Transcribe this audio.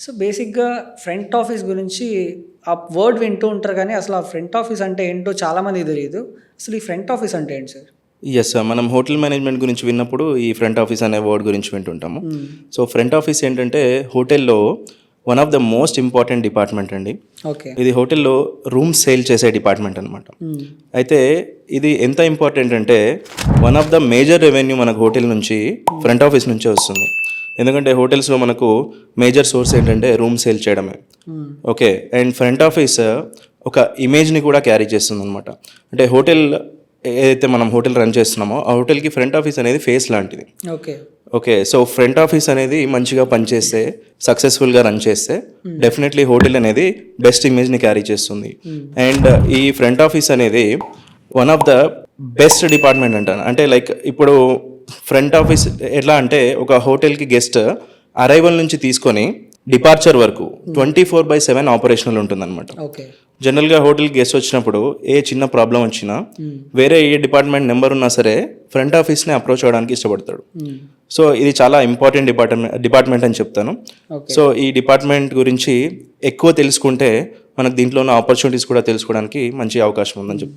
So బేసిక్గా front office గురించి ఆ వర్డ్ వింటూ ఉంటారు కానీ అసలు ఆ ఫ్రంట్ ఆఫీస్ అంటే ఏంటో చాలామంది తెలియదు. అసలు ఈ ఫ్రంట్ ఆఫీస్ అంటే ఏంటి సార్? ఎస్ సార్, మనం హోటల్ మేనేజ్మెంట్ గురించి విన్నప్పుడు ఈ ఫ్రంట్ ఆఫీస్ అనే వర్డ్ గురించి వింటుంటాము. సో ఫ్రంట్ ఆఫీస్ ఏంటంటే హోటల్లో one of the most important department అండి. ఓకే. ఇది హోటల్లో రూమ్ సేల్ చేసే డిపార్ట్మెంట్ అనమాట. అయితే ఇది ఎంత ఇంపార్టెంట్ అంటే one of the major revenue మనకు హోటల్ నుంచి ఫ్రంట్ ఆఫీస్ నుంచే వస్తుంది. ఎందుకంటే హోటల్స్లో మనకు మేజర్ సోర్స్ ఏంటంటే రూమ్ సేల్ చేయడమే. ఓకే, అండ్ ఫ్రంట్ ఆఫీస్ ఒక ఇమేజ్ని కూడా క్యారీ చేస్తుంది అనమాట. అంటే హోటల్ ఏదైతే మనం హోటల్ రన్ చేస్తున్నామో ఆ హోటల్కి ఫ్రంట్ ఆఫీస్ అనేది ఫేస్ లాంటిది. Okay. Okay, so front office అనేది మంచిగా పనిచేస్తే, సక్సెస్ఫుల్గా రన్ చేస్తే డెఫినెట్లీ హోటల్ అనేది బెస్ట్ ఇమేజ్ని క్యారీ చేస్తుంది. అండ్ ఈ ఫ్రంట్ ఆఫీస్ అనేది one of the best department అంటాను. అంటే లైక్ ఇప్పుడు ఫ్రంట్ ఆఫీస్ ఎట్లా అంటే ఒక హోటల్కి గెస్ట్ అరైవల్ నుంచి తీసుకొని డిపార్చర్ వరకు 24/7 ఆపరేషనల్ ఉంటుందన్నమాట. ఓకే. జనరల్గా హోటల్కి గెస్ట్ వచ్చినప్పుడు ఏ చిన్న ప్రాబ్లం వచ్చినా వేరే ఏ డిపార్ట్మెంట్ నెంబర్ ఉన్నా సరే ఫ్రంట్ ఆఫీస్ని అప్రోచ్ అవ్వడానికి ఇష్టపడతాడు. సో ఇది చాలా ఇంపార్టెంట్ డిపార్ట్మెంట్ అని చెప్తాను. సో ఈ డిపార్ట్మెంట్ గురించి ఎక్కువ తెలుసుకుంటే మనకు దీంట్లో ఉన్న ఆపర్చునిటీస్ కూడా తెలుసుకోవడానికి మంచి అవకాశం ఉందని చెప్తాను.